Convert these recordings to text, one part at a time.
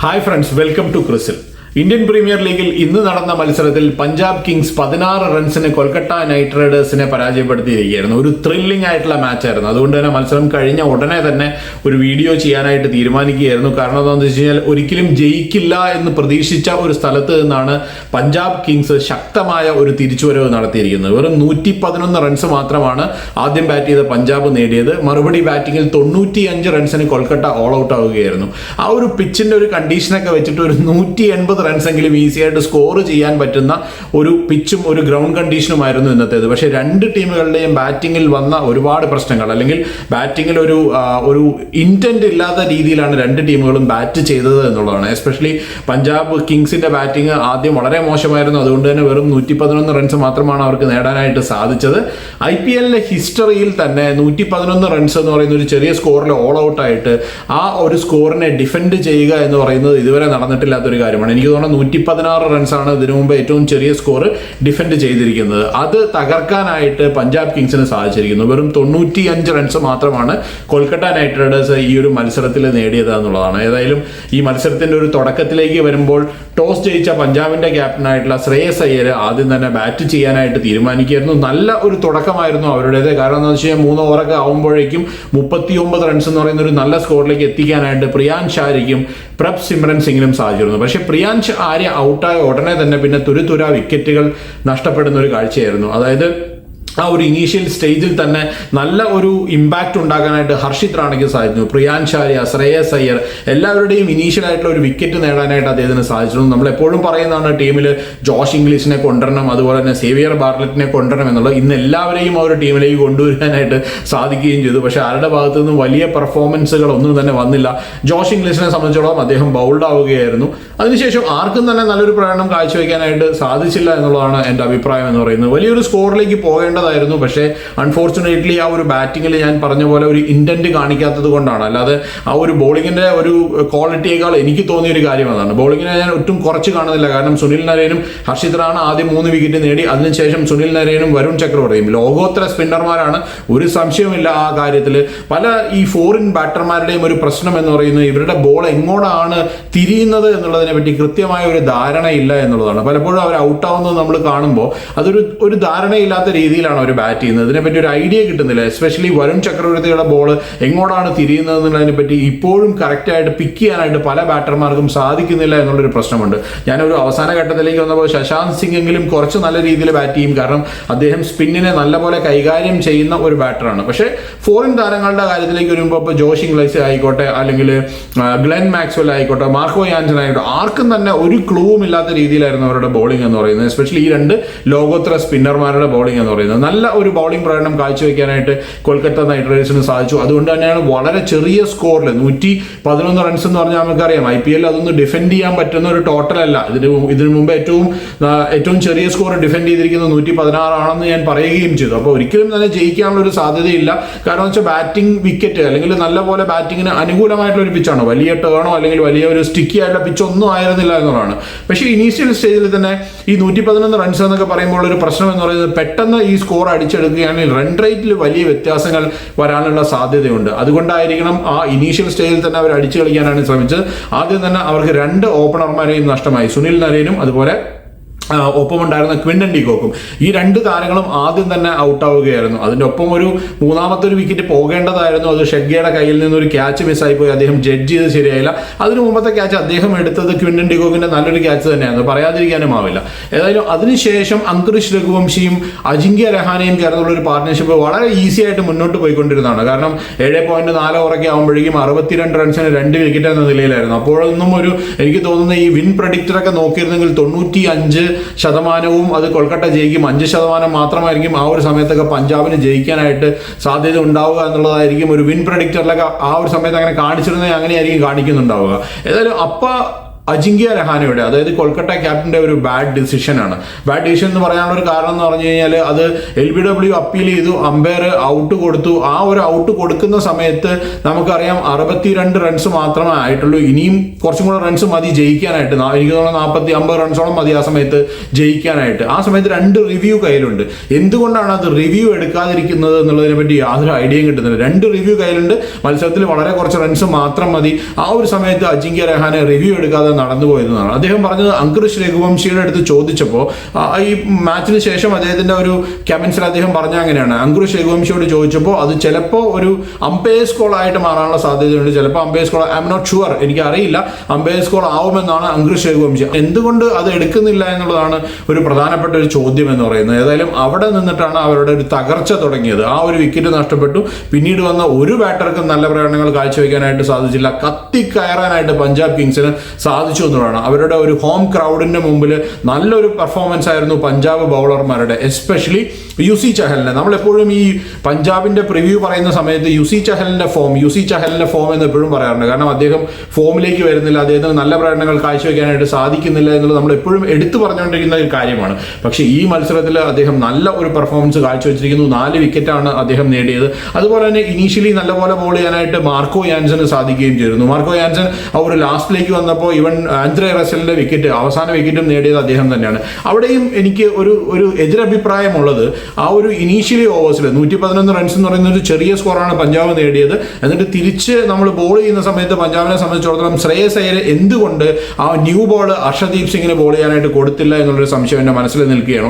Hi friends, welcome to Crisil. Indian premier ലീഗിൽ ഇന്ന് നടന്ന മത്സരത്തിൽ പഞ്ചാബ് കിങ്സ് 16 റൺസിന് കൊൽക്കത്ത നൈറ്റ് റൈഡേഴ്സിനെ പരാജയപ്പെടുത്തിയിരിക്കുകയായിരുന്നു. ഒരു ത്രില്ലിംഗ് ആയിട്ടുള്ള മാച്ചായിരുന്നു. അതുകൊണ്ട് തന്നെ മത്സരം കഴിഞ്ഞ ഉടനെ തന്നെ ഒരു വീഡിയോ ചെയ്യാനായിട്ട് തീരുമാനിക്കുകയായിരുന്നു. കാരണം എന്താണെന്ന് വെച്ച് കഴിഞ്ഞാൽ ഒരിക്കലും ജയിക്കില്ല എന്ന് പ്രതീക്ഷിച്ച ഒരു സ്ഥലത്ത് നിന്നാണ് പഞ്ചാബ് കിങ്സ് ശക്തമായ ഒരു തിരിച്ചുവരവ് നടത്തിയിരിക്കുന്നത്. വെറും 111 റൺസ് മാത്രമാണ് ആദ്യം ബാറ്റ് ചെയ്ത പഞ്ചാബ് നേടിയത്. മറുപടി ബാറ്റിംഗിൽ 95 റൺസിന് കൊൽക്കത്ത ഓൾ ഔട്ട് ആവുകയായിരുന്നു. ആ ഒരു പിച്ചിന്റെ ഒരു കണ്ടീഷനൊക്കെ വെച്ചിട്ട് ഒരു 180 റൺസെങ്കിലും ഈസി ആയിട്ട് സ്കോർ ചെയ്യാൻ പറ്റുന്ന ഒരു പിച്ചും ഒരു ഗ്രൗണ്ട് കണ്ടീഷനുമായിരുന്നു ഇന്നത്തേത്. പക്ഷേ രണ്ട് ടീമുകളുടെയും ബാറ്റിങ്ങിൽ വന്ന ഒരുപാട് പ്രശ്നങ്ങൾ, അല്ലെങ്കിൽ ബാറ്റിങ്ങിൽ ഒരു ഇന്റന്റ് ഇല്ലാത്ത രീതിയിലാണ് രണ്ട് ടീമുകളും ബാറ്റ് ചെയ്തത് എന്നുള്ളതാണ്. എസ്പെഷ്യലി പഞ്ചാബ് കിങ്സിന്റെ ബാറ്റിംഗ് ആദ്യം വളരെ മോശമായിരുന്നു. അതുകൊണ്ട് തന്നെ വെറും 111 റൺസ് മാത്രമാണ് അവർക്ക് നേടാനായിട്ട് സാധിച്ചത്. IPL ഹിസ്റ്ററിയിൽ തന്നെ 111 റൺസ് എന്ന് പറയുന്ന ഒരു ചെറിയ സ്കോറിൽ ഓൾ ഔട്ട് ആയിട്ട് ആ ഒരു സ്കോറിനെ ഡിഫെൻഡ് ചെയ്യുക എന്ന് പറയുന്നത് ഇതുവരെ നടന്നിട്ടില്ലാത്തൊരു കാര്യമാണ്. എനിക്ക് 116 റൺസാണ് ഇതിനു മുമ്പ് ഏറ്റവും ചെറിയ സ്കോർ ഡിഫെൻഡ് ചെയ്തിരിക്കുന്നത്. അത് തകർക്കാനായിട്ട് പഞ്ചാബ് കിങ്സിന് സാധിച്ചിരിക്കുന്നു. വെറും 95 റൺസ് മാത്രമാണ് കൊൽക്കത്ത നൈറ്റ് റൈഡേഴ്സ് ഈ ഒരു മത്സരത്തിൽ നേടിയത് എന്നുള്ളതാണ്. ഏതായാലും ഈ മത്സരത്തിന്റെ ഒരു തുടക്കത്തിലേക്ക് വരുമ്പോൾ ടോസ് ജയിച്ച പഞ്ചാബിന്റെ ക്യാപ്റ്റനായിട്ടുള്ള ശ്രേയസ് അയ്യർ ആദ്യം തന്നെ ബാറ്റ് ചെയ്യാനായിട്ട് തീരുമാനിക്കുകയായിരുന്നു. നല്ല ഒരു തുടക്കമായിരുന്നു അവരുടേത്. കാരണം എന്താ വെച്ച് കഴിഞ്ഞാൽ 3 ഓവറൊക്കെ ആകുമ്പോഴേക്കും 39 റൺസ് എന്ന് പറയുന്ന ഒരു നല്ല സ്കോറിലേക്ക് എത്തിക്കാനായിട്ട് പ്രിയാൻഷ് ആര്യയ്ക്കും പ്രഭ് സിമ്രൻ സിംഗിനും സാധിച്ചിരുന്നു. പക്ഷേ പ്രിയാൻഷ് ആര്യ ഔട്ടായ ഉടനെ തന്നെ പിന്നെ തുരുതുര വിക്കറ്റുകൾ നഷ്ടപ്പെടുന്ന ഒരു കാഴ്ചയായിരുന്നു. അതായത് ആ ഒരു ഇനീഷ്യൽ സ്റ്റേജിൽ തന്നെ നല്ല ഒരു ഇമ്പാക്റ്റ് ഉണ്ടാക്കാനായിട്ട് ഹർഷിത് റാണയ്ക്ക് സാധിച്ചു. പ്രിയാൻഷ് ആര്യ, ശ്രേയസ് അയ്യർ എല്ലാവരുടെയും ഇനീഷ്യൽ ആയിട്ടുള്ള ഒരു വിക്കറ്റ് നേടാനായിട്ട് അദ്ദേഹത്തിന് സാധിച്ചിരുന്നു. നമ്മൾ എപ്പോഴും പറയുന്നതാണ് ടീമിൽ ജോഷ് ഇംഗ്ലീഷിനെ കൊണ്ടുവരണം, അതുപോലെ തന്നെ സേവിയർ ബാർലറ്റിനെ കൊണ്ടുവരണം എന്നുള്ളത്. ഇന്ന് എല്ലാവരെയും ആ ഒരു ടീമിലേക്ക് കൊണ്ടുവരാനായിട്ട് സാധിക്കുകയും ചെയ്തു. പക്ഷേ ആരുടെ ഭാഗത്തു നിന്നും വലിയ പെർഫോമൻസുകൾ ഒന്നും തന്നെ വന്നില്ല. ജോഷ് ഇംഗ്ലീഷിനെ സംബന്ധിച്ചിടത്തോളം അദ്ദേഹം ബൗൾഡ് ആവുകയായിരുന്നു. അതിനുശേഷം ആർക്കും തന്നെ നല്ലൊരു പ്രകടനം കാഴ്ചവെക്കാനായിട്ട് സാധിച്ചില്ല എന്നുള്ളതാണ് എൻ്റെ അഭിപ്രായം എന്ന് പറയുന്നത്. വലിയൊരു സ്കോറിലേക്ക് പോകേണ്ടതായിരുന്നു. പക്ഷേ അൺഫോർച്ചുനേറ്റ്ലി ആ ഒരു ബാറ്റിങ്ങിൽ ഞാൻ പറഞ്ഞ പോലെ ഒരു ഇന്റന്റ് കാണിക്കാത്തത് കൊണ്ടാണ്. അല്ലാതെ ആ ഒരു ബോളിങ്ങിന്റെ ഒരു ക്വാളിറ്റിയേക്കാൾ എനിക്ക് തോന്നിയ ഒരു കാര്യം അതാണ്. ബോളിങ്ങിനെ ഞാൻ ഒട്ടും കുറച്ച് കാണുന്നില്ല. കാരണം സുനിൽ നരേനും ഹർഷിത് റാണ ആദ്യം 3 വിക്കറ്റ് നേടി. അതിനുശേഷം സുനിൽ നരേനും വരുൺ ചക്രവർത്തിയും ലോകോത്തര സ്പിന്നർമാരാണ്, ഒരു സംശയവുമില്ല ആ കാര്യത്തിൽ. പല ഈ ഫോറിൻ ബാറ്റർമാരുടെയും ഒരു പ്രശ്നം എന്ന് പറയുന്നത് ഇവരുടെ ബോൾ എങ്ങോട്ടാണ് തിരിയുന്നത് എന്നുള്ളതിനെ പറ്റി കൃത്യമായ ഒരു ധാരണയില്ല എന്നുള്ളതാണ്. പലപ്പോഴും അവർ ഔട്ടാവുന്നത് നമ്മൾ കാണുമ്പോൾ അതൊരു ധാരണയില്ലാത്ത രീതിയിലാണ് അവർ ബാറ്റ് ചെയ്യുന്നത്. ഇതിനെപ്പറ്റി ഒരു ഐഡിയ കിട്ടുന്നില്ല. എസ്പെഷ്യലി വരുൺ ചക്രവർത്തിയുടെ ബോൾ എങ്ങോട്ടാണ് തിരിയുന്നത് എന്നുള്ളതിനെ പറ്റി ഇപ്പോഴും കറക്റ്റായിട്ട് പിക്ക് ചെയ്യാനായിട്ട് പല ബാറ്റർമാർക്കും സാധിക്കുന്നില്ല എന്നുള്ളൊരു പ്രശ്നമുണ്ട്. ഞാനൊരു അവസാന ഘട്ടത്തിലേക്ക് വന്നപ്പോൾ ശശാന്ത് സിംഗ് എങ്കിലും കുറച്ച് നല്ല രീതിയിൽ ബാറ്റ് ചെയ്യും. കാരണം അദ്ദേഹം സ്പിന്നിനെ നല്ലപോലെ കൈകാര്യം ചെയ്യുന്ന ഒരു ബാറ്ററാണ്. പക്ഷേ ഫോറിൻ താരങ്ങളുടെ കാര്യത്തിലേക്ക് വരുമ്പോൾ ഇപ്പോൾ ജോഷ് ഇംഗ്ലീഷ് ആയിക്കോട്ടെ, അല്ലെങ്കിൽ ഗ്ലെൻ മാക്സ്വെൽ ആയിക്കോട്ടെ, മാർക്കോ യാൻസൺ ആയിക്കോട്ടെ, ആർക്കും തന്നെ ഒരു ക്ലൂവും ഇല്ലാത്ത രീതിയിലായിരുന്നു അവരുടെ ബോളിംഗ് എന്ന് പറയുന്നത്. എസ്പെഷ്യലി ഈ രണ്ട് ലോകോത്തര സ്പിന്നർമാരുടെ ബോളിംഗ് എന്ന് പറയുന്നത്. നല്ല ഒരു ബൗളിംഗ് പ്രകടനം കാഴ്ചവെക്കാനായിട്ട് കൊൽക്കത്ത നൈറ്റ് റൈഡേഴ്സിന് സാധിച്ചു. അതുകൊണ്ട് തന്നെയാണ് വളരെ ചെറിയ സ്കോറിൽ 111 റൺസ് എന്ന് പറഞ്ഞാൽ നമുക്കറിയാം IPL അതൊന്ന് ഡിഫെൻഡ് ചെയ്യാൻ പറ്റുന്ന ഒരു ടോട്ടൽ അല്ല. ഇതിനു മുമ്പ് ഏറ്റവും ചെറിയ സ്കോർ ഡിഫെൻഡ് ചെയ്തിരിക്കുന്നത് 116 ആണെന്ന് ഞാൻ പറയുകയും ചെയ്തു. അപ്പോൾ ഒരിക്കലും തന്നെ ജയിക്കാനുള്ള ഒരു സാധ്യതയില്ല. കാരണം വെച്ചാൽ ബാറ്റിംഗ് വിക്കറ്റ് അല്ലെങ്കിൽ നല്ലപോലെ ബാറ്റിങ്ങിന് അനുകൂലമായിട്ടുള്ള ഒരു പിച്ചാണോ, വലിയ ടേണോ അല്ലെങ്കിൽ വലിയ ഒരു സ്റ്റിക്കി ആയിട്ടുള്ള പിച്ച് ഒന്നും ആയിരുന്നില്ല എന്നുള്ളതാണ്. പക്ഷേ ഇനീഷ്യൽ സ്റ്റേജിൽ തന്നെ ഈ 111 റൺസ് എന്നൊക്കെ പറയുമ്പോൾ ഒരു പ്രശ്നം എന്ന് പറയുന്നത് പെട്ടെന്ന് ഈ സ്കോർ അടിച്ചെടുക്കുകയാണെങ്കിൽ റൺ റേറ്റിൽ വലിയ വ്യത്യാസങ്ങൾ വരാനുള്ള സാധ്യതയുണ്ട്. അതുകൊണ്ടായിരിക്കണം ആ ഇനീഷ്യൽ സ്റ്റേജിൽ തന്നെ അവർ അടിച്ചു കളിക്കാനാണ് ശ്രമിച്ചത്. ആദ്യം തന്നെ അവർക്ക് 2 ഓപ്പണർമാരെയും നഷ്ടമായി, സുനിൽ നരേനും അതുപോലെ ഒപ്പമുണ്ടായിരുന്ന ക്വിന്റൻ ഡിക്കോക്കും. ഈ 2 താരങ്ങളും ആദ്യം തന്നെ ഔട്ടാവുകയായിരുന്നു. അതിൻ്റെ ഒപ്പം ഒരു മൂന്നാമത്തെ ഒരു വിക്കറ്റ് പോകേണ്ടതായിരുന്നു. അത് ഷെഗ്ഗയുടെ കയ്യിൽ നിന്നൊരു ക്യാച്ച് മിസ്സായി പോയി. അദ്ദേഹം ജഡ്ജ് ചെയ്ത് ശരിയായില്ല. അതിന് മുമ്പത്തെ ക്യാച്ച് അദ്ദേഹം എടുത്തത് ക്വിന്റൻ ഡിക്കോക്കിന്റെ നല്ലൊരു ക്യാച്ച് തന്നെയായിരുന്നു, പറയാതിരിക്കാനും ആവില്ല. ഏതായാലും അതിനുശേഷം അങ്കുരിഷ് രഘുവംശിയും അജിങ്ക്യ രഹാനെയും ചേർന്നുള്ള ഒരു പാർട്ട്ണർഷിപ്പ് വളരെ ഈസി ആയിട്ട് മുന്നോട്ട് പോയിക്കൊണ്ടിരുന്നതാണ്. കാരണം 7.4 ഓവറൊക്കെ ആകുമ്പോഴേക്കും 62 റൺസിന് 2 വിക്കറ്റ് എന്ന നിലയിലായിരുന്നു. അപ്പോഴൊന്നും എനിക്ക് തോന്നുന്ന ഈ വിൻ പ്രഡിക്റ്ററൊക്കെ നോക്കിയിരുന്നെങ്കിൽ 95% അത് കൊൽക്കത്ത ജയിക്കും, 5% മാത്രമായിരിക്കും ആ ഒരു സമയത്തൊക്കെ പഞ്ചാബിന് ജയിക്കാനായിട്ട് സാധ്യത ഉണ്ടാവുക എന്നുള്ളതായിരിക്കും ഒരു വിൻ പ്രഡിക്റ്ററിലൊക്കെ ആ ഒരു സമയത്ത് അങ്ങനെ കാണിച്ചിരുന്നെങ്കിൽ അങ്ങനെയായിരിക്കും കാണിക്കുന്നുണ്ടാവുക. ഏതായാലും അജിങ്ക്യ രഹാനെയുടെ, അതായത് കൊൽക്കത്ത ക്യാപ്റ്റന്റെ ഒരു ബാഡ് ഡിസിഷനാണ്. ബാഡ് ഡിസിഷൻ എന്ന് പറയാനുള്ള ഒരു കാരണം എന്ന് പറഞ്ഞു കഴിഞ്ഞാൽ അത് LBW അപ്പീൽ ചെയ്തു, അമ്പയർ ഔട്ട് കൊടുത്തു. ആ ഒരു ഔട്ട് കൊടുക്കുന്ന സമയത്ത് നമുക്കറിയാം 62 റൺസ് മാത്രമേ ആയിട്ടുള്ളൂ. ഇനിയും കുറച്ചും കൂടെ റൺസ് മതി ജയിക്കാനായിട്ട്. എനിക്ക് തോന്നുന്നു 40-50 റൺസോളം മതി ആ സമയത്ത് ജയിക്കാനായിട്ട്. ആ സമയത്ത് 2 റിവ്യൂ കയ്യിലുണ്ട്. എന്തുകൊണ്ടാണ് അത് റിവ്യൂ എടുക്കാതിരിക്കുന്നത് എന്നുള്ളതിനെ പറ്റി യാതൊരു ഐഡിയയും കിട്ടുന്നില്ല. 2 റിവ്യൂ കയ്യിലുണ്ട്, മത്സരത്തിൽ വളരെ കുറച്ച് റൺസ് മാത്രം മതി. ആ ഒരു സമയത്ത് അജിങ്ക്യ രഹാനെ റിവ്യൂ എടുക്കാതെ നടന്നുപോയതെന്നാണ് അദ്ദേഹം പറഞ്ഞത്. അങ്കുഷ് രഘുവംശിയുടെ അടുത്ത് ചോദിച്ചപ്പോൾ ഈ മാച്ചിന് ശേഷം അദ്ദേഹത്തിന്റെ ഒരു കമന്റ്സിൽ അദ്ദേഹം പറഞ്ഞ അങ്ങനെയാണ്, അങ്കുഷ് രഘുവംശിയോട് ചോദിച്ചപ്പോൾ അത് ചിലപ്പോൾ ഒരു അമ്പയേഴ്സ് കോൾ ആയിട്ട് മാറാനുള്ള സാധ്യതയുണ്ട്, ചിലപ്പോൾ umpire's call, I am not sure, എനിക്ക് അറിയില്ല, അമ്പയേഴ്സ് കോൾ ആവുമെന്നാണ് അങ്കുഷ് രഘുവംശി. എന്തുകൊണ്ട് അത് എടുക്കുന്നില്ല എന്നുള്ളതാണ് ഒരു പ്രധാനപ്പെട്ട ഒരു ചോദ്യം എന്ന് പറയുന്നത്. ഏതായാലും അവിടെ നിന്നിട്ടാണ് അവരുടെ ഒരു തകർച്ച തുടങ്ങിയത്. ആ ഒരു വിക്കറ്റ് നഷ്ടപ്പെട്ടു. പിന്നീട് വന്ന ഒരു ബാറ്റർക്കും നല്ല പ്രകടനങ്ങൾ കാഴ്ചവെക്കാനായിട്ട് സാധിച്ചില്ല. കത്തിക്കയറാനായിട്ട് പഞ്ചാബ് കിങ്സിന് സാധിച്ചു എന്നുള്ളതാണ്. അവരുടെ ഒരു ഹോം ക്രൗഡിന്റെ മുമ്പിൽ നല്ലൊരു പെർഫോമൻസ് ആയിരുന്നു പഞ്ചാബ് ബൗളർമാരുടെ, എസ്പെഷ്യലി യുസി ചഹലിനെ. നമ്മളെപ്പോഴും ഈ പഞ്ചാബിന്റെ പ്രിവ്യൂ പറയുന്ന സമയത്ത് യുസി ചഹലിന്റെ ഫോം എന്ന് എപ്പോഴും പറയാറുണ്ട്. കാരണം അദ്ദേഹം ഫോമിലേക്ക് വരുന്നില്ല, അദ്ദേഹത്തിന് നല്ല പ്രകടനങ്ങൾ കാഴ്ചവെക്കാനായിട്ട് സാധിക്കുന്നില്ല എന്നുള്ളത് നമ്മൾ എപ്പോഴും എടുത്തു പറഞ്ഞുകൊണ്ടിരിക്കുന്ന ഒരു കാര്യമാണ്. പക്ഷേ ഈ മത്സരത്തിൽ അദ്ദേഹം നല്ല ഒരു പെർഫോമൻസ് കാഴ്ചവെച്ചിരിക്കുന്നു. 4 വിക്കറ്റാണ് അദ്ദേഹം നേടിയത്. അതുപോലെ തന്നെ ഇനീഷ്യലി നല്ലപോലെ ബോൾ ചെയ്യാനായിട്ട് മാർക്കോ യാൻസന് സാധിക്കുകയും ചെയ്തിരുന്നു. മാർക്കോ യാൻസൺ ആ ഒരു ലാസ്റ്റിലേക്ക് വന്നപ്പോൾ ഇവൻ ആൻഡ്രേ റസലിന്റെ വിക്കറ്റ്, അവസാന വിക്കറ്റും നേടിയത് അദ്ദേഹം തന്നെയാണ്. അവിടെയും എനിക്ക് ഒരു എതിരഭിപ്രായമുള്ളത്, ആ ഒരു ഇനീഷ്യലി ഓവേഴ്സിൽ 111 റൺസ് എന്ന് പറയുന്ന ഒരു ചെറിയ സ്കോറാണ് പഞ്ചാബ് നേടിയത്. എന്നിട്ട് തിരിച്ച് നമ്മൾ ബോൾ ചെയ്യുന്ന സമയത്ത് പഞ്ചാബിനെ സംബന്ധിച്ചിടത്തോളം ശ്രേയസ് അയ്യർ എന്തുകൊണ്ട് ആ ന്യൂ ബോൾ അർഷദീപ് സിംഗിന് ബോൾ ചെയ്യാനായിട്ട് കൊടുത്തില്ല എന്നുള്ളൊരു സംശയം എൻ്റെ മനസ്സിൽ നിൽക്കുകയാണ്.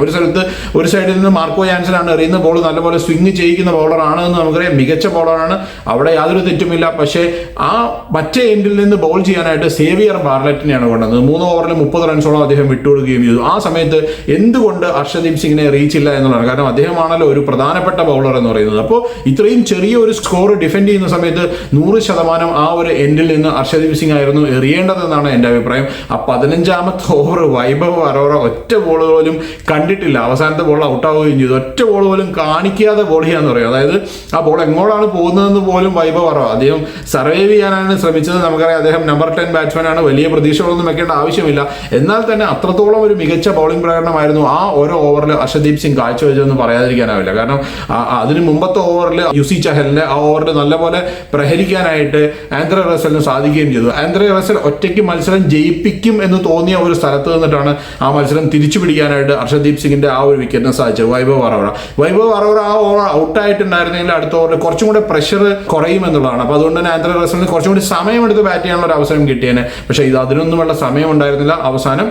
ഒരു സൈഡിൽ നിന്ന് മാർക്കോ യാൻസനാണ് എറിയുന്ന ബോൾ നല്ലപോലെ സ്വിംഗ് ചെയ്യിക്കുന്ന ബോളറാണ് എന്ന് നമുക്കറിയാം, മികച്ച ബോളറാണ്, അവിടെ യാതൊരു തെറ്റുമില്ല. പക്ഷേ ആ മറ്റേ എൻഡിൽ നിന്ന് ബോൾ ചെയ്യാനായിട്ട് സേവിയർ ബാർലറ്റിനെയാണ് കൊണ്ടുവന്നത്. 3 ഓവറിൽ 30 റൺസോളം അദ്ദേഹം വിട്ടുകൊടുക്കുകയും ചെയ്തു. ആ സമയത്ത് എന്തുകൊണ്ട് അർഷദീപ് സിംഗിനെ റീച്ച് ഇല്ല എന്നുള്ളതാണ്. കാരണം അദ്ദേഹമാണല്ലോ ഒരു പ്രധാനപ്പെട്ട ബൗളർ എന്ന് പറയുന്നത്. അപ്പോൾ ഇത്രയും ചെറിയ ഒരു സ്കോർ ഡിഫെൻഡ് ചെയ്യുന്ന സമയത്ത് 100% ആ ഒരു എൻഡിൽ നിന്ന് അർഷദീപ് സിംഗ് ആയിരുന്നു എറിയേണ്ടതെന്നാണ് എൻ്റെ അഭിപ്രായം. ആ 15ാമത്തെ ഓവർ വൈഭവ് അറോറ ഒറ്റ ബോൾ പോലും കണ്ടിട്ടില്ല. അവസാനത്തെ ബോൾ ഔട്ടാവുകയും ചെയ്തു. ഒറ്റ ബോൾ പോലും കാണിക്കാതെ ബോൾ ചെയ്യാന്ന് പറയും. അതായത് ആ ബോൾ എങ്ങോട്ടാണ് പോകുന്നതെന്ന് പോലും വൈഭവ് അറോറ, അദ്ദേഹം സർവൈവ് ചെയ്യാനാണ് ശ്രമിച്ചത്. നമുക്കറിയാം അദ്ദേഹം നമ്പർ 10 ബാറ്റ്സ്മാൻ ആണ്, വലിയ പ്രതീക്ഷകളൊന്നും വെക്കേണ്ട ആവശ്യമില്ല. എന്നാൽ തന്നെ അത്രത്തോളം ഒരു മികച്ച ബൗളിംഗ് പ്രകടനമായിരുന്നു ആ ഓരോ ഓവറിൽ അർഷദീപ് സിംഗ് കാഴ്ചവെച്ചതെന്ന് പറയാതിരിക്കാനാവില്ല. കാരണം അതിന് മുമ്പത്തെ ഓവറിൽ യുസി ചഹലിന്റെ ആ ഓവറിൽ നല്ലപോലെ പ്രഹരിക്കാനായിട്ട് ആൻഡ്രേ റസലിന് സാധിക്കുകയും ചെയ്തു. ആൻഡ്രേ റസൽ ഒറ്റയ്ക്ക് മത്സരം ജയിപ്പിക്കും എന്ന് തോന്നിയ ഒരു സ്ഥലത്ത് നിന്നിട്ടാണ് ആ മത്സരം തിരിച്ചു പിടിക്കാനായിട്ട് അർഷദീപ് സിംഗിന്റെ ആ ഒരു വിക്കറ്റിന് സാധിച്ചത്. വൈഭവ് അറോറ ആ ഓവർ ഔട്ടായിട്ടുണ്ടായിരുന്നെങ്കിൽ അടുത്ത ഓവറിൽ കുറച്ചും കൂടെ പ്രഷർ കുറയും എന്നുള്ളതാണ്. അപ്പോൾ അതുകൊണ്ട് തന്നെ ആൻഡ്രേ റസലിന് കുറച്ചും കൂടി സമയമെടുത്ത് ബാറ്റ് ചെയ്യാനുള്ള ഒരു അവസരം കിട്ടിയേനെ. പക്ഷേ ഇത് അതിനൊന്നുമുള്ള സമയം ഉണ്ടായിരുന്നില്ല. അവസാനം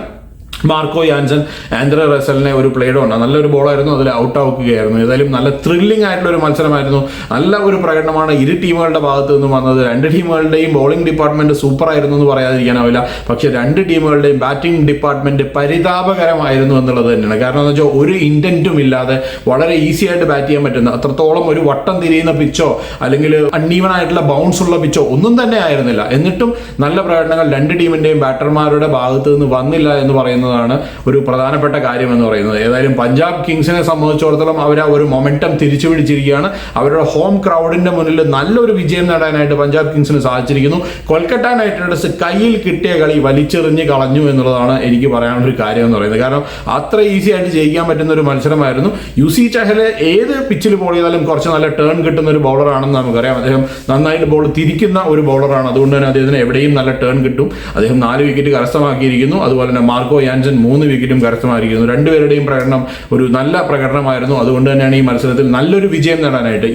മാർക്കോ യാൻസൺ ആൻഡ്രേ റസലിനെ ഒരു പ്ലേഡ് ഉണ്ട്, നല്ലൊരു ബോളായിരുന്നു, അതിൽ ഔട്ട് ആവുകയായിരുന്നു. ഏതായാലും നല്ല ത്രില്ലിംഗ് ആയിട്ടുള്ള ഒരു മത്സരമായിരുന്നു. നല്ല ഒരു പ്രകടനമാണ് ഇരു ടീമുകളുടെ ഭാഗത്തു നിന്നും വന്നത്. 2 ടീമുകളുടെയും ബോളിംഗ് ഡിപ്പാർട്ട്മെന്റ് സൂപ്പർ ആയിരുന്നു എന്ന് പറയാതിരിക്കാനാവില്ല. പക്ഷേ 2 ടീമുകളുടെയും ബാറ്റിംഗ് ഡിപ്പാർട്ട്മെന്റ് പരിതാപകരമായിരുന്നു എന്നുള്ളത് തന്നെയാണ്. കാരണം എന്ന് വെച്ചാൽ ഒരു ഇൻറ്റന്റും ഇല്ലാതെ വളരെ ഈസി ആയിട്ട് ബാറ്റ് ചെയ്യാൻ പറ്റുന്ന, അത്രത്തോളം ഒരു വട്ടം തിരിയുന്ന പിച്ചോ അല്ലെങ്കിൽ അൺഈവൻ ആയിട്ടുള്ള ബൗൺസ് ഉള്ള പിച്ചോ ഒന്നും തന്നെ ആയിരുന്നില്ല. എന്നിട്ടും നല്ല പ്രകടനങ്ങൾ 2 ടീമിന്റെയും ബാറ്റർമാരുടെ ഭാഗത്തു നിന്ന് വന്നില്ല എന്ന് പറയുന്നത് ഒരു പ്രധാനപ്പെട്ട കാര്യം എന്ന് പറയുന്നത്. ഏതായാലും പഞ്ചാബ് കിങ്സിനെ സംബന്ധിച്ചിടത്തോളം അവർ ആ ഒരു മൊമെന്റം തിരിച്ചു പിടിച്ചിരിക്കുകയാണ്. അവരുടെ ഹോം ക്രൗഡിന്റെ മുന്നിൽ നല്ലൊരു വിജയം നേടാനായിട്ട് പഞ്ചാബ് കിങ്സിന് സാധിച്ചിരിക്കുന്നു. കൊൽക്കത്ത നൈറ്റ് റൈഡേഴ്സ് കയ്യിൽ കിട്ടിയ കളി വലിച്ചെറിഞ്ഞ് കളഞ്ഞു എന്നുള്ളതാണ് എനിക്ക് പറയാനുള്ള ഒരു കാര്യം എന്ന് പറയുന്നത്. കാരണം അത്ര ഈസി ആയിട്ട് ജയിക്കാൻ പറ്റുന്ന ഒരു മത്സരമായിരുന്നു. യുസി ചഹല് ഏത് പിച്ചിൽ ബോൾ ചെയ്താലും കുറച്ച് നല്ല ടേൺ കിട്ടുന്ന ഒരു ബൗളറാണെന്ന് നമുക്കറിയാം. അദ്ദേഹം നന്നായിട്ട് ബോൾ തിരിക്കുന്ന ഒരു ബൗളറാണ്. അതുകൊണ്ട് തന്നെ അദ്ദേഹത്തിന് എവിടെയും നല്ല ടേൺ കിട്ടും. അദ്ദേഹം 4 വിക്കറ്റ് കരസ്ഥമാക്കിയിരിക്കുന്നു. അതുപോലെ തന്നെ മാർക്കോ യാൻസൺ 3 വിക്കറ്റും കരസ്ഥമാക്കിയിരിക്കുന്നു. 2 പേരുടെയും പ്രകടനം ഒരു നല്ല പ്രകടനമായിരുന്നു. അതുകൊണ്ട് തന്നെയാണ് ഈ മത്സരത്തിൽ നല്ലൊരു വിജയം നേടാനായിട്ട്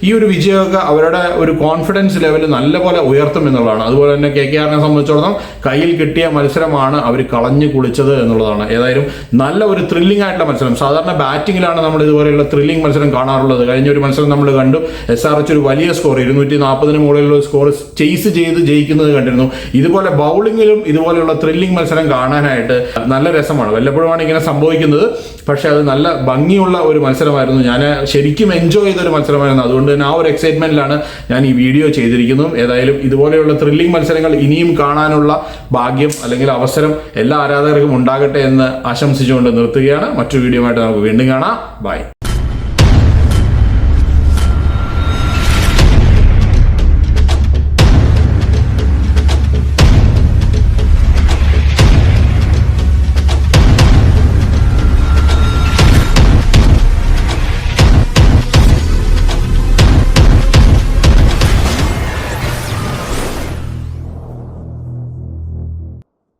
ഈ ഒരു വിജയമൊക്കെ അവരുടെ ഒരു കോൺഫിഡൻസ് ലെവൽ നല്ലപോലെ ഉയർത്തും എന്നുള്ളതാണ്. അതുപോലെ തന്നെ KKRനെ സംബന്ധിച്ചിടത്തോളം കയ്യിൽ കിട്ടിയ മത്സരമാണ് അവർ കളഞ്ഞു കുളിച്ചത് എന്നുള്ളതാണ്. ഏതായാലും നല്ല ഒരു ത്രില്ലിംഗ് ആയിട്ടുള്ള മത്സരം. സാധാരണ ബാറ്റിംഗിലാണ് നമ്മൾ ഇതുപോലെയുള്ള ത്രില്ലിംഗ് മത്സരം കാണാറുള്ളത്. കഴിഞ്ഞ ഒരു മത്സരം നമ്മൾ കണ്ടു, SRH ഒരു വലിയ സ്കോർ 240 മുകളിലുള്ള സ്കോർ ചേസ് ചെയ്ത് ജയിക്കുന്നത് കണ്ടിരുന്നു. ഇതുപോലെ ബൗളിങ്ങിലും ഇതുപോലെയുള്ള ത്രില്ലിംഗ് മത്സരം കാണാനായിട്ട് നല്ല രസമാണ്. വല്ലപ്പോഴുമാണ് ഇങ്ങനെ സംഭവിക്കുന്നത്. പക്ഷെ അത് നല്ല ഭംഗിയുള്ള ഒരു മത്സരമായിരുന്നു. ഞാൻ ശരിക്കും എൻജോയ് ചെയ്തൊരു മത്സരമായിരുന്നു. അതുകൊണ്ട് തന്നെ ആ ഒരു എക്സൈറ്റ്മെന്റിലാണ് ഞാൻ ഈ വീഡിയോ ചെയ്തിരിക്കുന്നത്. ഏതായാലും ഇതുപോലെയുള്ള ത്രില്ലിംഗ് മത്സരങ്ങൾ ഇനിയും കാണാനുള്ള ഭാഗ്യം അല്ലെങ്കിൽ അവസരം എല്ലാ ആരാധകർക്കും ഉണ്ടാകട്ടെ എന്ന് ആശംസിച്ചുകൊണ്ട് നിർത്തുകയാണ്. മറ്റൊരു വീഡിയോ ആയിട്ട് നമുക്ക് വീണ്ടും കാണാം. ബൈ.